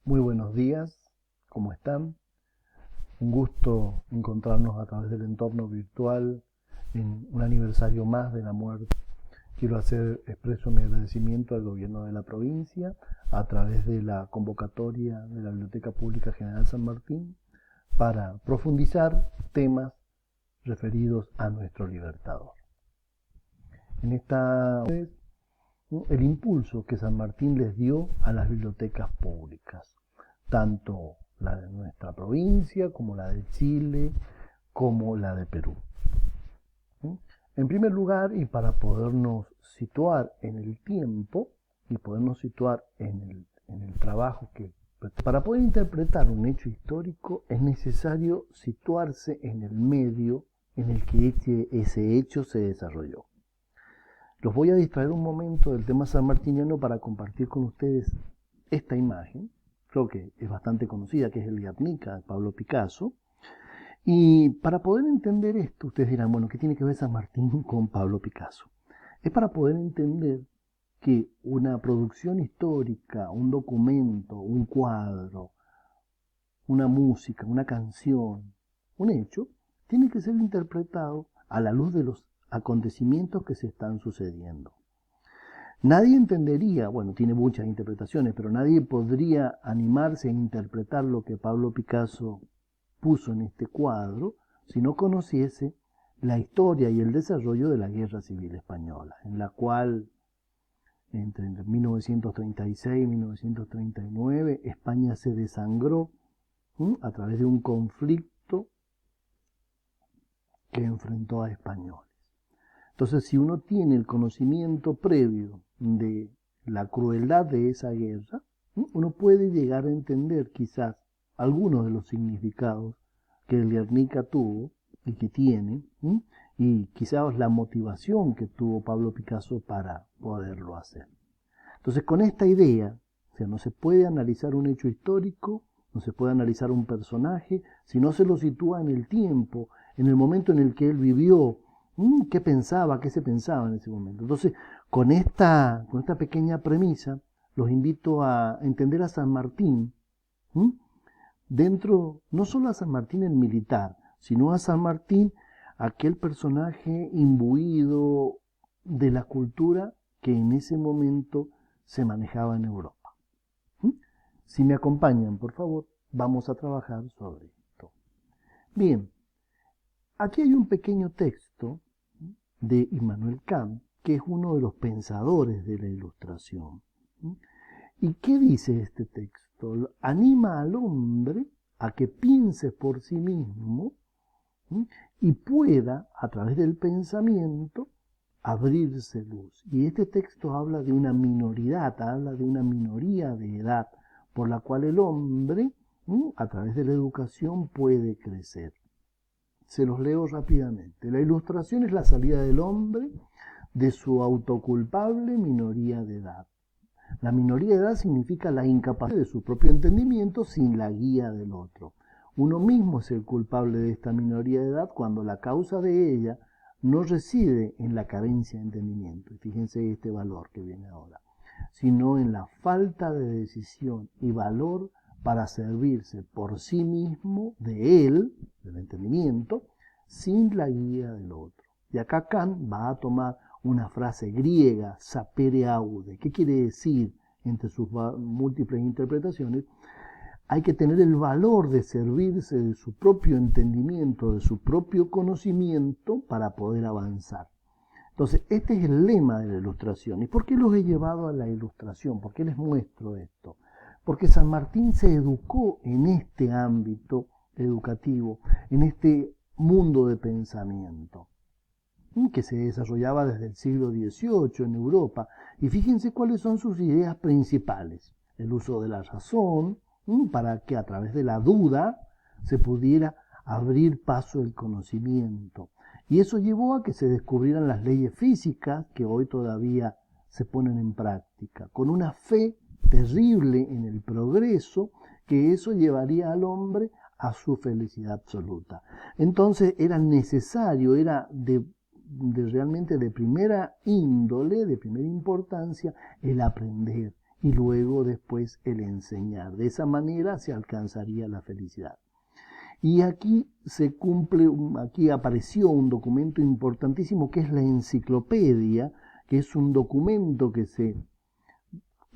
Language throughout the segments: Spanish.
Muy buenos días, ¿cómo están? Un gusto encontrarnos a través del entorno virtual en un aniversario más de la muerte. Quiero expreso mi agradecimiento al gobierno de la provincia a través de la convocatoria de la Biblioteca Pública General San Martín para profundizar temas referidos a nuestro libertador. En esta vez, el impulso que San Martín les dio a las bibliotecas públicas, tanto la de nuestra provincia como la de Chile, como la de Perú. En primer lugar, y para podernos situar en el tiempo y podernos situar en el trabajo para poder interpretar un hecho histórico es necesario situarse en el medio en el que ese hecho se desarrolló. Los voy a distraer un momento del tema sanmartiniano para compartir con ustedes esta imagen. Creo que es bastante conocida, que es el Guernica de Pablo Picasso. Y para poder entender esto, ustedes dirán, bueno, ¿qué tiene que ver San Martín con Pablo Picasso? Es para poder entender que una producción histórica, un documento, un cuadro, una música, una canción, un hecho, tiene que ser interpretado a la luz de los acontecimientos que se están sucediendo. Nadie entendería, bueno, tiene muchas interpretaciones, pero nadie podría animarse a interpretar lo que Pablo Picasso puso en este cuadro si no conociese la historia y el desarrollo de la Guerra Civil Española, en la cual entre 1936 y 1939 España se desangró a través de un conflicto que enfrentó a españoles. Entonces, si uno tiene el conocimiento previo de la crueldad de esa guerra, uno puede llegar a entender quizás algunos de los significados que el Guernica tuvo y que tiene, y quizás la motivación que tuvo Pablo Picasso para poderlo hacer. Entonces, con esta idea, o sea, no se puede analizar un hecho histórico, no se puede analizar un personaje, si no se lo sitúa en el tiempo, en el momento en el que él vivió, qué pensaba, qué se pensaba en ese momento. Entonces, con esta pequeña premisa, los invito a entender a San Martín, dentro, no solo a San Martín el militar, sino a San Martín, aquel personaje imbuido de la cultura que en ese momento se manejaba en Europa. Si me acompañan, por favor, vamos a trabajar sobre esto. Bien, aquí hay un pequeño texto de Immanuel Kant, que es uno de los pensadores de la Ilustración. ¿Y qué dice este texto? Anima al hombre a que piense por sí mismo y pueda, a través del pensamiento, abrirse luz. Y este texto habla de una minoridad, habla de una minoría de edad, por la cual el hombre, a través de la educación, puede crecer. Se los leo rápidamente. La Ilustración es la salida del hombre de su autoculpable minoría de edad. La minoría de edad significa la incapacidad de su propio entendimiento sin la guía del otro. Uno mismo es el culpable de esta minoría de edad cuando la causa de ella no reside en la carencia de entendimiento, y fíjense este valor que viene ahora, sino en la falta de decisión y valor para servirse por sí mismo de él, del entendimiento, sin la guía del otro. Y acá Kant va a tomar una frase griega, sapere aude. ¿Qué quiere decir? Entre sus múltiples interpretaciones, hay que tener el valor de servirse de su propio entendimiento, de su propio conocimiento para poder avanzar. Entonces, este es el lema de la Ilustración. ¿Y por qué los he llevado a la Ilustración? ¿Por qué les muestro esto? Porque San Martín se educó en este ámbito educativo, en este mundo de pensamiento, que se desarrollaba desde el siglo XVIII en Europa. Y fíjense cuáles son sus ideas principales. El uso de la razón, para que a través de la duda se pudiera abrir paso el conocimiento. Y eso llevó a que se descubrieran las leyes físicas que hoy todavía se ponen en práctica, con una fe terrible en el progreso, que eso llevaría al hombre a su felicidad absoluta. Entonces era necesario, era realmente de primera índole, de primera importancia, el aprender. y luego después el enseñar. De esa manera se alcanzaría la felicidad. Y aquí aquí apareció un documento importantísimo que es la enciclopedia, que es un documento que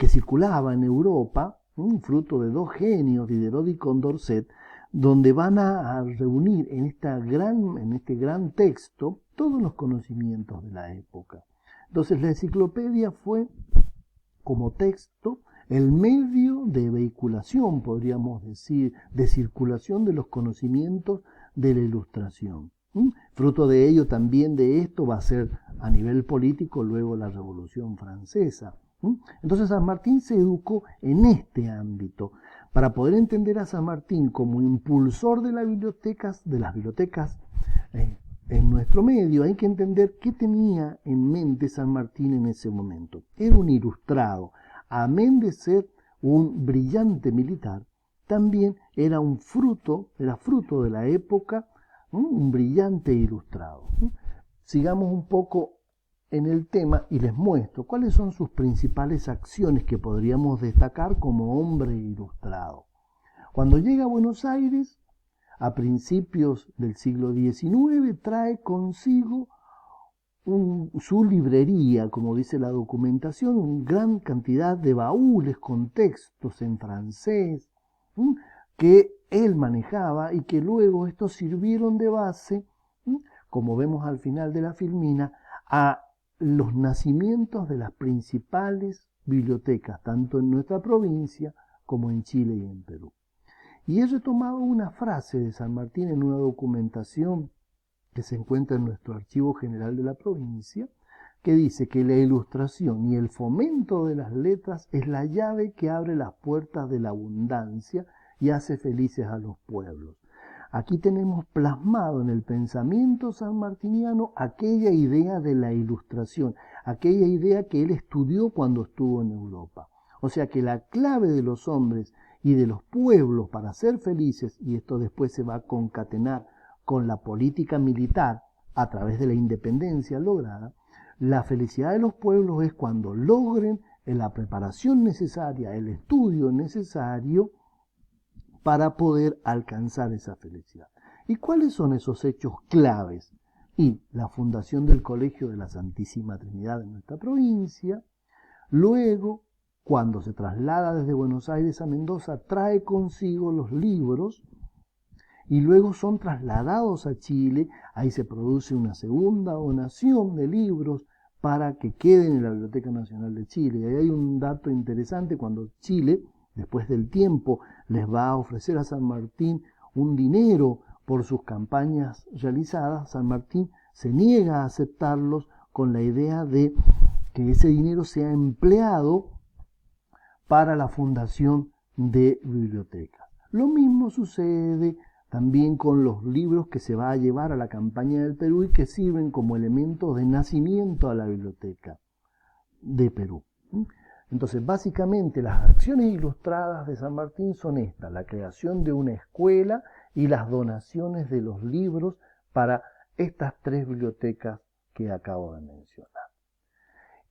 circulaba en Europa, fruto de dos genios, Diderot y Condorcet, donde van a reunir en este gran texto todos los conocimientos de la época. Entonces la enciclopedia fue, como texto, el medio de vehiculación, podríamos decir, de circulación de los conocimientos de la Ilustración. Fruto de ello, también de esto, va a ser a nivel político luego la Revolución Francesa. Entonces San Martín se educó en este ámbito. Para poder entender a San Martín como impulsor de las bibliotecas en nuestro medio, hay que entender qué tenía en mente San Martín en ese momento. Era un ilustrado. Amén de ser un brillante militar, también era fruto de la época, un brillante ilustrado. Sigamos un poco en el tema y les muestro cuáles son sus principales acciones que podríamos destacar como hombre ilustrado. Cuando llega a Buenos Aires, a principios del siglo XIX, trae consigo su librería, como dice la documentación, una gran cantidad de baúles con textos en francés que él manejaba y que luego estos sirvieron de base, como vemos al final de la filmina, a los nacimientos de las principales bibliotecas, tanto en nuestra provincia como en Chile y en Perú. Y he retomado una frase de San Martín en una documentación que se encuentra en nuestro Archivo General de la provincia, que dice que la ilustración y el fomento de las letras es la llave que abre las puertas de la abundancia y hace felices a los pueblos. Aquí tenemos plasmado en el pensamiento sanmartiniano aquella idea de la ilustración, aquella idea que él estudió cuando estuvo en Europa. O sea que la clave de los hombres y de los pueblos para ser felices, y esto después se va a concatenar con la política militar a través de la independencia lograda, la felicidad de los pueblos es cuando logren la preparación necesaria, el estudio necesario para poder alcanzar esa felicidad. ¿Y cuáles son esos hechos claves? Y la fundación del Colegio de la Santísima Trinidad en nuestra provincia, luego, cuando se traslada desde Buenos Aires a Mendoza, trae consigo los libros y luego son trasladados a Chile. Ahí se produce una segunda donación de libros para que queden en la Biblioteca Nacional de Chile. Y ahí hay un dato interesante: cuando Chile, después del tiempo, les va a ofrecer a San Martín un dinero por sus campañas realizadas, San Martín se niega a aceptarlos con la idea de que ese dinero sea empleado para la fundación de bibliotecas. Lo mismo sucede también con los libros que se va a llevar a la campaña del Perú y que sirven como elementos de nacimiento a la biblioteca de Perú. Entonces, básicamente, las acciones ilustradas de San Martín son estas: la creación de una escuela y las donaciones de los libros para estas tres bibliotecas que acabo de mencionar.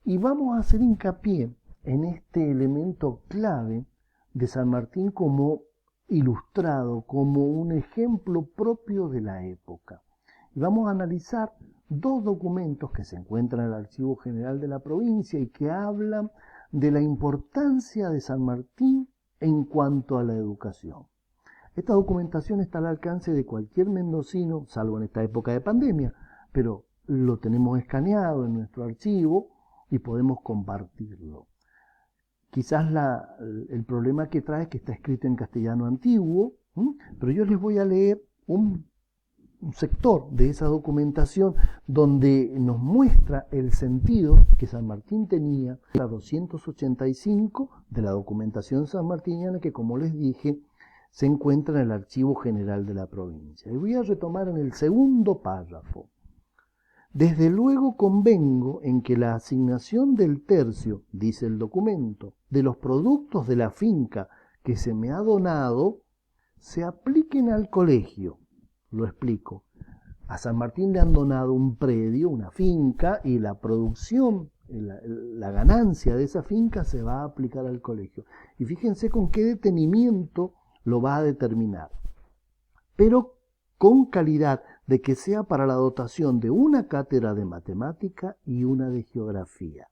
Y vamos a hacer hincapié en este elemento clave de San Martín como ilustrado, como un ejemplo propio de la época. Y vamos a analizar dos documentos que se encuentran en el Archivo General de la provincia y que hablan de la importancia de San Martín en cuanto a la educación. Esta documentación está al alcance de cualquier mendocino, salvo en esta época de pandemia, pero lo tenemos escaneado en nuestro archivo y podemos compartirlo. Quizás el problema que trae es que está escrito en castellano antiguo, pero yo les voy a leer un sector de esa documentación donde nos muestra el sentido que San Martín tenía, la 285 de la documentación sanmartiniana, que, como les dije, se encuentra en el Archivo General de la provincia. Y voy a retomar en el segundo párrafo. Desde luego convengo en que la asignación del tercio, dice el documento, de los productos de la finca que se me ha donado, se apliquen al colegio. Lo explico. A San Martín le han donado un predio, una finca, y la producción la ganancia de esa finca se va a aplicar al colegio. Y fíjense con qué detenimiento lo va a determinar. Pero con calidad de que sea para la dotación de una cátedra de matemática y una de geografía.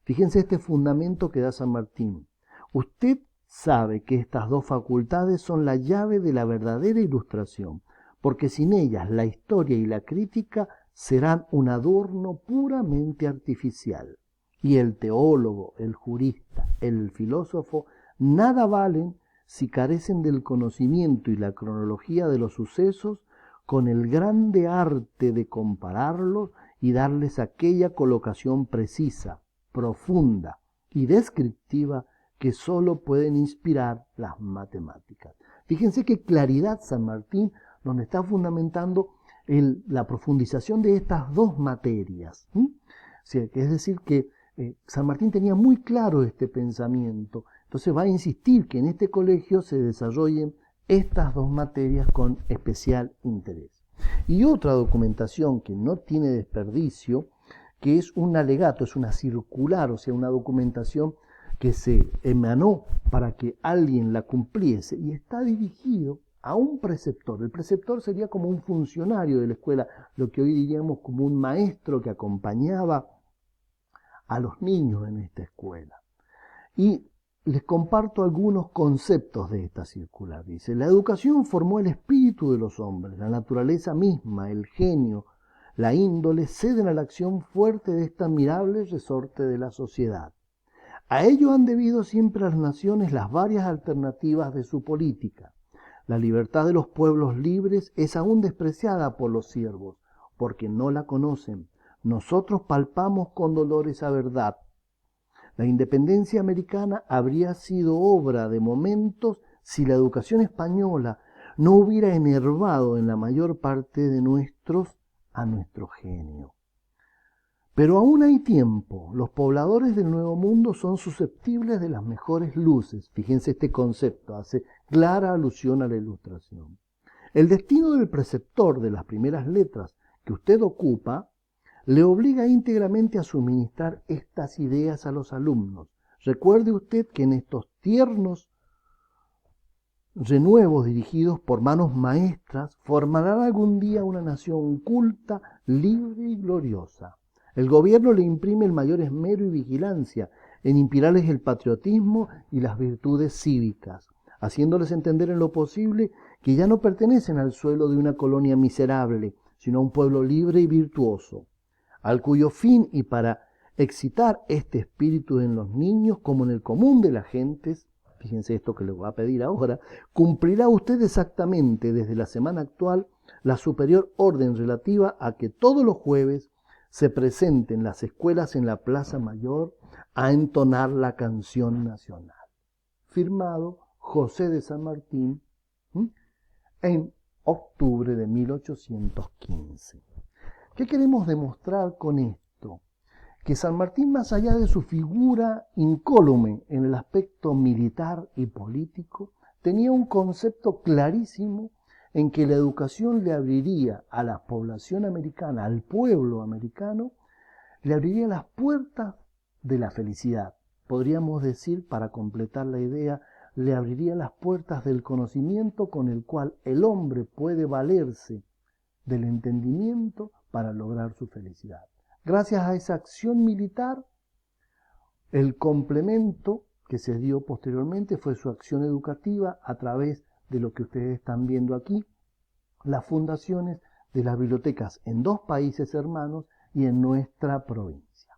Fíjense este fundamento que da San Martín. Usted sabe que estas dos facultades son la llave de la verdadera ilustración, porque sin ellas la historia y la crítica serán un adorno puramente artificial. Y el teólogo, el jurista, el filósofo, nada valen si carecen del conocimiento y la cronología de los sucesos con el grande arte de compararlos y darles aquella colocación precisa, profunda y descriptiva que sólo pueden inspirar las matemáticas. Fíjense qué claridad San Martín donde está fundamentando la profundización de estas dos materias. Es decir, que San Martín tenía muy claro este pensamiento, entonces va a insistir que en este colegio se desarrollen estas dos materias con especial interés. Y otra documentación que no tiene desperdicio, que es un alegato, es una circular, o sea, una documentación que se emanó para que alguien la cumpliese y está dirigido a un preceptor. El preceptor sería como un funcionario de la escuela, lo que hoy diríamos como un maestro que acompañaba a los niños en esta escuela. Y les comparto algunos conceptos de esta circular. Dice, la educación formó el espíritu de los hombres, la naturaleza misma, el genio, la índole ceden a la acción fuerte de esta admirable resorte de la sociedad. A ello han debido siempre las naciones las varias alternativas de su política. La libertad de los pueblos libres es aún despreciada por los siervos, porque no la conocen. Nosotros palpamos con dolor esa verdad. La independencia americana habría sido obra de momentos si la educación española no hubiera enervado en la mayor parte de a nuestro genio. Pero aún hay tiempo. Los pobladores del Nuevo Mundo son susceptibles de las mejores luces. Fíjense este concepto, hace clara alusión a la Ilustración. El destino del preceptor de las primeras letras que usted ocupa le obliga íntegramente a suministrar estas ideas a los alumnos. Recuerde usted que en estos tiernos renuevos dirigidos por manos maestras formarán algún día una nación culta, libre y gloriosa. El gobierno le imprime el mayor esmero y vigilancia en inspirarles el patriotismo y las virtudes cívicas, haciéndoles entender en lo posible que ya no pertenecen al suelo de una colonia miserable, sino a un pueblo libre y virtuoso, al cuyo fin y para excitar este espíritu en los niños como en el común de las gentes, fíjense esto que le voy a pedir ahora, cumplirá usted exactamente desde la semana actual la superior orden relativa a que todos los jueves se presenten las escuelas en la Plaza Mayor a entonar la canción nacional. Firmado José de San Martín en octubre de 1815. ¿Qué queremos demostrar con esto? Que San Martín, más allá de su figura incólume en el aspecto militar y político, tenía un concepto clarísimo en que la educación le abriría a la población americana, al pueblo americano, le abriría las puertas de la felicidad. Podríamos decir, para completar la idea, le abriría las puertas del conocimiento con el cual el hombre puede valerse del entendimiento para lograr su felicidad. Gracias a esa acción militar, el complemento que se dio posteriormente fue su acción educativa a través de lo que ustedes están viendo aquí, las fundaciones de las bibliotecas en 2 países hermanos y en nuestra provincia.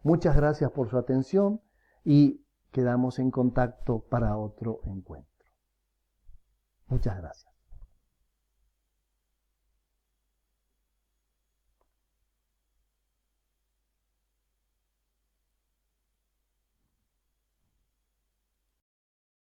Muchas gracias por su atención y quedamos en contacto para otro encuentro. Muchas gracias.